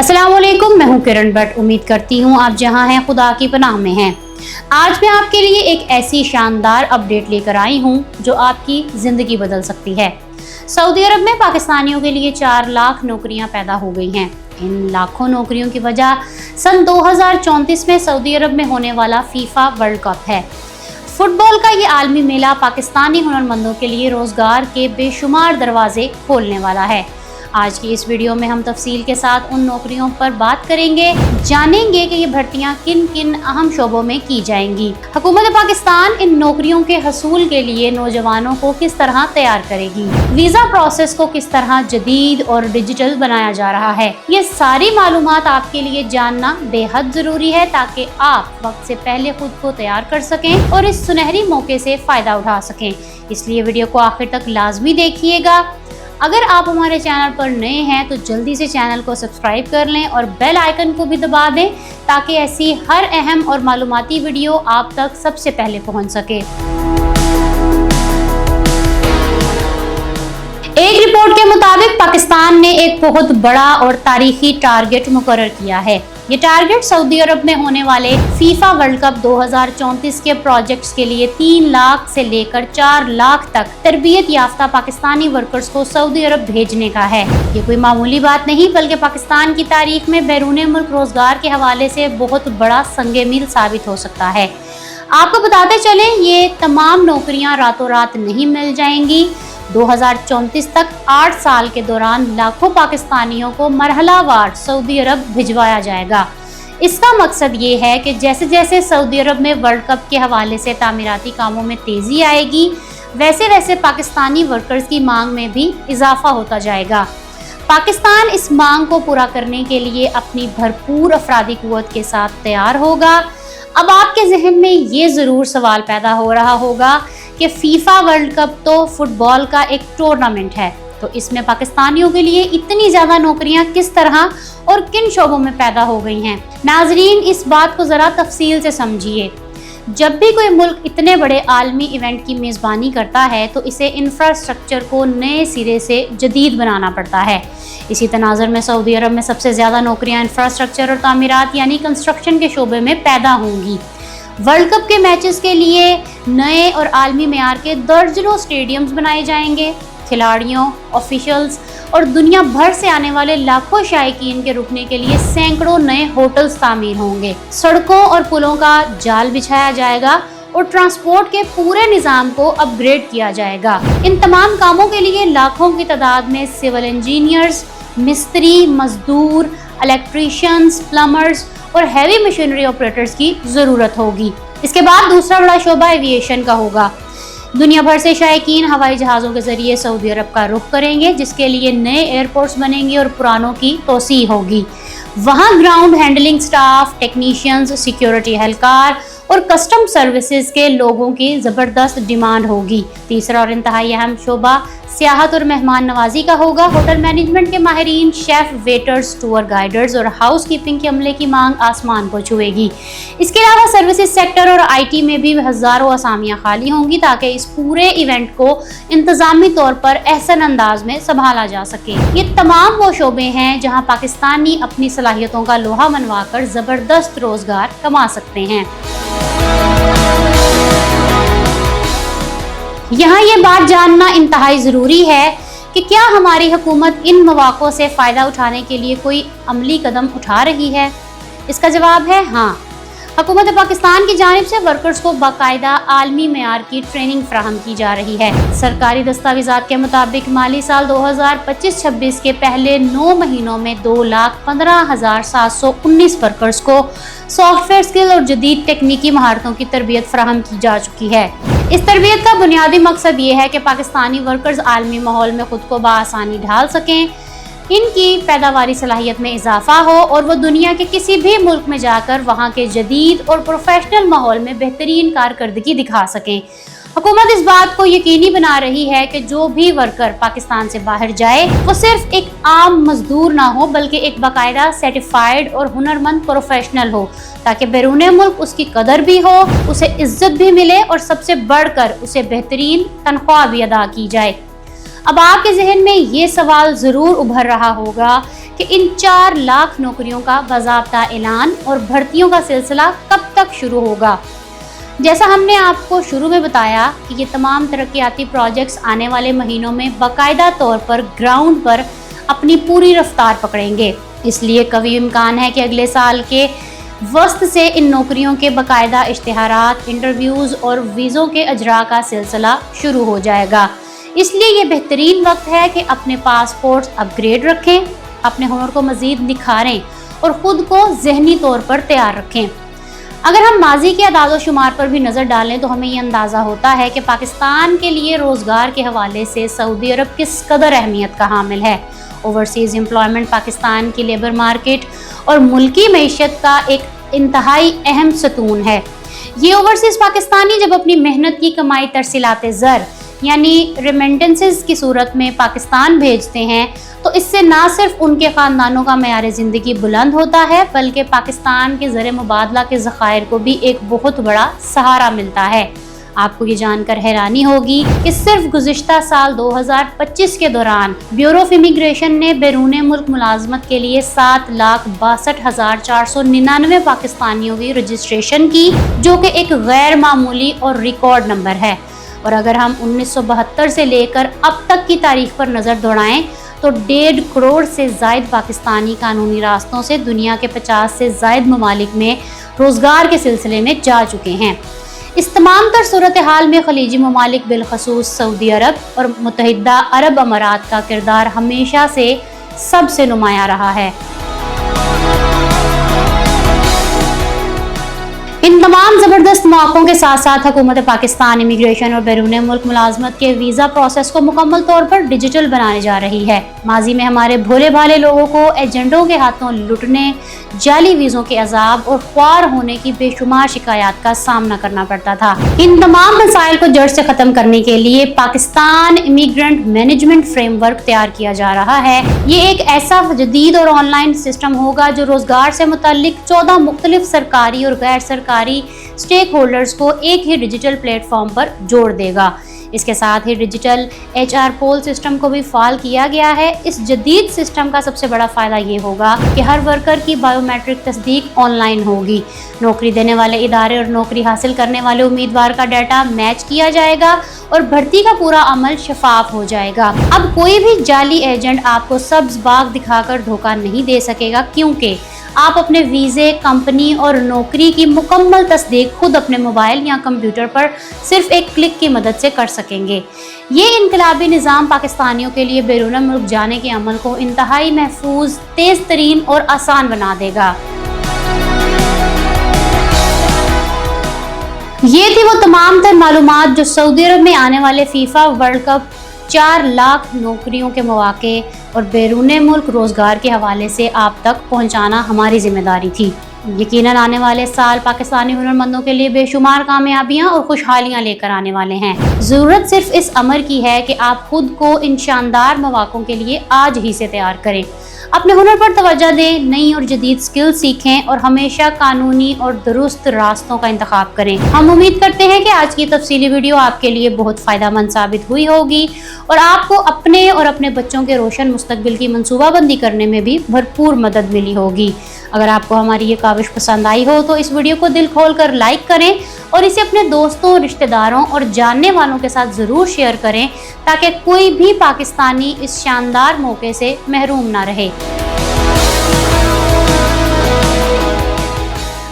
अस्सलाम वालेकुम, मैं हूँ किरण भट्ट। उम्मीद करती हूँ आप जहाँ हैं खुदा की पनाह में हैं। आज मैं आपके लिए एक ऐसी शानदार अपडेट लेकर आई हूँ जो आपकी ज़िंदगी बदल सकती है। सऊदी अरब में पाकिस्तानियों के लिए 4 लाख नौकरियाँ पैदा हो गई हैं। इन लाखों नौकरियों की वजह सन 2034 में सऊदी अरब में होने वाला फीफा वर्ल्ड कप है। फुटबॉल का ये आलमी मेला पाकिस्तानी हुनरमंदों के लिए रोज़गार के बेशुमार दरवाजे खोलने वाला है। आज की इस वीडियो में हम तफसील के साथ उन नौकरियों पर बात करेंगे, जानेंगे कि ये भर्तियां किन किन अहम शोबों में की जाएंगी। हुकूमत पाकिस्तान इन नौकरियों के हसूल के लिए नौजवानों को किस तरह तैयार करेगी, वीज़ा प्रोसेस को किस तरह जदीद और डिजिटल बनाया जा रहा है। ये सारी मालूमात आपके लिए जानना बेहद ज़रूरी है ताकि आप वक्त से पहले खुद को तैयार कर सकें और इस सुनहरी मौके से फ़ायदा उठा सकें। इसलिए वीडियो को आखिर तक लाजमी देखिएगा। अगर आप हमारे चैनल पर नए हैं तो जल्दी से चैनल को सब्सक्राइब कर लें और बेल आइकन को भी दबा दें ताकि ऐसी हर अहम और मालूमाती वीडियो आप तक सबसे पहले पहुंच सके। एक रिपोर्ट के मुताबिक पाकिस्तान ने एक बहुत बड़ा और तारीखी टारगेट मुकर्रर किया है। ये टारगेट सऊदी अरब में होने वाले फीफा वर्ल्ड कप 2034 के प्रोजेक्ट्स के लिए 3 लाख से लेकर 4 लाख तक तरबियत याफ्ता पाकिस्तानी वर्कर्स को सऊदी अरब भेजने का है। ये कोई मामूली बात नहीं बल्कि पाकिस्तान की तारीख में बैरून मुल्क रोजगार के हवाले से बहुत बड़ा संगे मील साबित हो सकता है। आपको बताते चलें, ये तमाम नौकरियां रातों रात नहीं मिल जाएंगी। 2034 तक 8 साल के दौरान लाखों पाकिस्तानियों को मरहलावार सऊदी अरब भिजवाया जाएगा। इसका मकसद ये है कि जैसे जैसे सऊदी अरब में वर्ल्ड कप के हवाले से तामीराती कामों में तेज़ी आएगी, वैसे वैसे पाकिस्तानी वर्कर्स की मांग में भी इजाफा होता जाएगा। पाकिस्तान इस मांग को पूरा करने के लिए अपनी भरपूर अफरादी कुव्वत के साथ तैयार होगा। अब आपके जहन में ये ज़रूर सवाल पैदा हो रहा होगा कि फीफा वर्ल्ड कप तो फुटबॉल का एक टूर्नामेंट है, तो इसमें पाकिस्तानियों के लिए इतनी ज़्यादा नौकरियां किस तरह और किन शोबों में पैदा हो गई हैं। नाजरीन, इस बात को ज़रा तफसील से समझिए। जब भी कोई मुल्क इतने बड़े आलमी इवेंट की मेज़बानी करता है तो इसे इंफ्रास्ट्रक्चर को नए सिरे से जदीद बनाना पड़ता है। इसी तनाज़ुर में सऊदी अरब में सबसे ज़्यादा नौकरियां इंफ्रास्ट्रक्चर और तामीरात यानी कंस्ट्रक्शन के शोबे में पैदा होंगी। वर्ल्ड कप के मैचेस के लिए नए और आलमी मेयार के दर्जनों स्टेडियम्स बनाए जाएंगे। खिलाड़ियों, ऑफिशियल्स और दुनिया भर से आने वाले लाखों शायकीन के रुकने के लिए सैकड़ों नए होटल्स तामीर होंगे। सड़कों और पुलों का जाल बिछाया जाएगा और ट्रांसपोर्ट के पूरे निज़ाम को अपग्रेड किया जाएगा। इन तमाम कामों के लिए लाखों की तादाद में सिविल इंजीनियर्स, मिस्त्री, मजदूर, इलेक्ट्रीशियंस, प्लम्बर्स और हैवी मशीनरी ऑपरेटर्स की ज़रूरत होगी। इसके बाद दूसरा बड़ा शोबा एविएशन का होगा। दुनिया भर से शायकीन हवाई जहाज़ों के ज़रिए सऊदी अरब का रुख करेंगे, जिसके लिए नए एयरपोर्ट्स बनेंगे और पुरानों की तोसी होगी। वहाँ ground handling staff, technicians, security एहलकार और कस्टम सर्विसेज के लोगों की ज़बरदस्त डिमांड होगी। तीसरा और इंतहाई अहम शोबा सियाहत और मेहमान नवाजी का होगा। होटल मैनेजमेंट के माहिरीन, शेफ, वेटर्स, टूर गाइडर्स और हाउस कीपिंग के अमले की मांग आसमान को छुएगी। इसके अलावा सर्विसेज सेक्टर और IT में भी हज़ारों असामियाँ खाली होंगी ताकि इस पूरे इवेंट को इंतज़ामी तौर पर एहसन अंदाज में संभाला जा सके। ये तमाम वो शोबे हैं जहाँ पाकिस्तानी अपनी सलाहियतों का लोहा मनवा कर ज़बरदस्त रोज़गार कमा सकते हैं। यहाँ ये बात जानना इंतहाई ज़रूरी है कि क्या हमारी हुकूमत इन मौक़ों से फ़ायदा उठाने के लिए कोई अमली कदम उठा रही है। इसका जवाब है हाँ। हुकूमत पाकिस्तान की जानिब से वर्कर्स को बाकायदा आलमी मेयार की ट्रेनिंग फराहम की जा रही है। सरकारी दस्तावेज़ात के मुताबिक माली साल 2025-26 के पहले 9 महीनों में 2,15,719 वर्कर्स को सॉफ्टवेयर स्किल और जदीद तकनीकी महारतों की तरबियत फराहम की जा चुकी है। इस तरबियत का बुनियादी मकसद ये है कि पाकिस्तानी वर्कर्स आलमी माहौल में खुद को बआसानी ढाल सकें, इनकी पैदावारी सलाहियत में इजाफा हो और वो दुनिया के किसी भी मुल्क में जाकर वहाँ के जदीद और प्रोफेशनल माहौल में बेहतरीन कारकर्दगी दिखा सकें। हुकूमत इस बात को यकीनी बना रही है कि जो भी वर्कर पाकिस्तान से बाहर जाए वो सिर्फ एक आम मजदूर ना हो बल्कि एक बाकायदा सर्टिफाइड और हुनरमंद प्रोफेशनल हो, ताकि बैरून मुल्क उसकी कदर भी हो, उसे इज्जत भी मिले और सबसे बढ़कर उसे बेहतरीन तनख्वाह भी अदा की जाए। अब आपके जहन में ये सवाल ज़रूर उभर रहा होगा कि इन 4 लाख नौकरियों का बाज़ाब्ता ऐलान और भर्तियों का सिलसिला कब तक शुरू होगा। जैसा हमने आपको शुरू में बताया कि ये तमाम तरक्याती प्रोजेक्ट्स आने वाले महीनों में बाकायदा तौर पर ग्राउंड पर अपनी पूरी रफ्तार पकड़ेंगे, इसलिए कभी इम्कान है कि अगले साल के वस्त से इन नौकरियों के बाकायदा इश्तिहारात, इंटरव्यूज़ और वीज़ों के अजरा का सिलसिला शुरू हो जाएगा। इसलिए ये बेहतरीन वक्त है कि अपने पासपोर्ट्स अपग्रेड रखें, अपने हुनर को मज़ीद निखारें और ख़ुद को ज़हनी तौर पर तैयार रखें। अगर हम माजी के अदाद शुमार पर भी नज़र डालें तो हमें ये अंदाज़ा होता है कि पाकिस्तान के लिए रोज़गार के हवाले से सऊदी अरब किस कदर अहमियत का हामिल है। ओवरसीज़ एम्प्लॉयमेंट पाकिस्तान की लेबर मार्केट और मुल्की मईशत का एक इंतहाई अहम सतून है। ये ओवरसीज़ पाकिस्तानी जब अपनी मेहनत की कमाई तरसीलाते ज़र यानी रेमिटेंसेस की सूरत में पाकिस्तान भेजते हैं तो इससे ना सिर्फ उनके ख़ानदानों का मयार ज़िंदगी बुलंद होता है बल्कि पाकिस्तान के ज़र मुबादला के ज़खायर को भी एक बहुत बड़ा सहारा मिलता है। आपको ये जानकर हैरानी होगी कि सिर्फ गुज़िश्ता साल 2025 के दौरान ब्यूरो ऑफ इमिग्रेशन ने बैरून मुल्क मुलाजमत के लिए 7,62,499 पाकिस्तानियों की रजिस्ट्रेशन की, जो कि एक गैर मामूली और रिकॉर्ड नंबर है। और अगर हम 1972 से लेकर अब तक की तारीख पर नज़र दौड़ाएं तो 1.5 करोड़ से ज़ायद पाकिस्तानी कानूनी रास्तों से दुनिया के 50 से ज़ायद ममालिक में रोज़गार के सिलसिले में जा चुके हैं। इस तमाम तर सूरत हाल में खलीजी ममालिक बिलखसूस सऊदी अरब और मुत्तहिदा अरब अमारात का किरदार हमेशा से सबसे नुमाया रहा है। इन तमाम ज़बरदस्त मौक़ों के साथ साथ हुकूमत पाकिस्तान इमिग्रेशन और बैरून मुल्क मुलाजमत के वीज़ा प्रोसेस को मुकम्मल तौर पर डिजिटल बनाने जा रही है। माजी में हमारे भोले भाले लोगों को एजेंटों के हाथों लुटने, जाली वीज़ों के अजाब और ख्वार होने की बेशुमार शिकायत का सामना करना पड़ता था। इन तमाम मसाइल को जड़ से ख़त्म करने के लिए पाकिस्तान इमिग्रेंट मैनेजमेंट फ्रेमवर्क तैयार किया जा रहा है। ये एक ऐसा जदीद और ऑनलाइन सिस्टम होगा जो रोज़गार से मुतल्लिक 14 मुख्तलिफ सरकारी और गैर सरकारी स्टेक होल्डर्स को एक ही डिजिटल प्लेटफॉर्म पर जोड़ देगा। इसके साथ ही डिजिटल HR पोल सिस्टम को भी फाल किया गया है। इस जदीद सिस्टम का सबसे बड़ा फ़ायदा ये होगा कि हर वर्कर की बायोमेट्रिक तस्दीक ऑनलाइन होगी। नौकरी देने वाले इदारे और नौकरी हासिल करने वाले उम्मीदवार का डाटा मैच किया जाएगा और भर्ती का पूरा अमल शफाफ हो जाएगा। अब कोई भी जाली एजेंट आपको सब्ज़ बाग दिखाकर धोखा नहीं दे सकेगा, क्योंकि आप अपने वीज़े, कंपनी और नौकरी की मुकम्मल तस्दीक खुद अपने मोबाइल या कंप्यूटर पर सिर्फ एक क्लिक की मदद से कर सकेंगे। ये इनकलाबी निज़ाम पाकिस्तानियों के लिए बैरून मुल्क जाने के अमल को इंतहाई महफूज, तेज़ तरीन और आसान बना देगा। ये थी वो तमाम तर मालूमात जो सऊदी अरब में आने वाले फीफा वर्ल्ड कप 4 लाख नौकरियों के मौके और बैरून मुल्क रोज़गार के हवाले से आप तक पहुंचाना हमारी जिम्मेदारी थी। यकीनन आने वाले साल पाकिस्तानी हुनरमंदों के लिए बेशुमार कामयाबियां और खुशहालियां लेकर आने वाले हैं। ज़रूरत सिर्फ इस अमर की है कि आप खुद को इन शानदार मौक़ों के लिए आज ही से तैयार करें। अपने हुनर पर तवज्जो दें, नई और जदीद स्किल सीखें और हमेशा कानूनी और दुरुस्त रास्तों का इंतखाब करें। हम उम्मीद करते हैं कि आज की तफसीली वीडियो आपके लिए बहुत फ़ायदेमंद साबित हुई होगी और आपको अपने और अपने बच्चों के रोशन मुस्तकबिल की मनसूबाबंदी करने में भी भरपूर मदद मिली होगी। अगर आपको हमारी ये काविश पसंद आई हो तो इस वीडियो को दिल खोल कर लाइक करें और इसे अपने दोस्तों, रिश्तेदारों और जानने वालों के साथ ज़रूर शेयर करें ताकि कोई भी पाकिस्तानी इस शानदार मौके से महरूम ना रहे।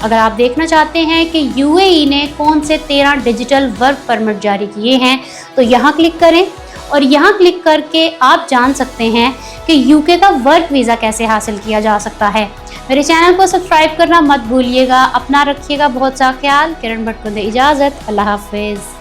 अगर आप देखना चाहते हैं कि UAE ने कौन से 13 डिजिटल वर्क परमिट जारी किए हैं तो यहाँ क्लिक करें और यहाँ क्लिक करके आप जान सकते हैं कि UK का वर्क वीज़ा कैसे हासिल किया जा सकता है। मेरे चैनल को सब्सक्राइब करना मत भूलिएगा। अपना रखिएगा बहुत सा ख्याल। किरण भट्ट को दे इजाज़त। अल्लाह हाफ़िज़।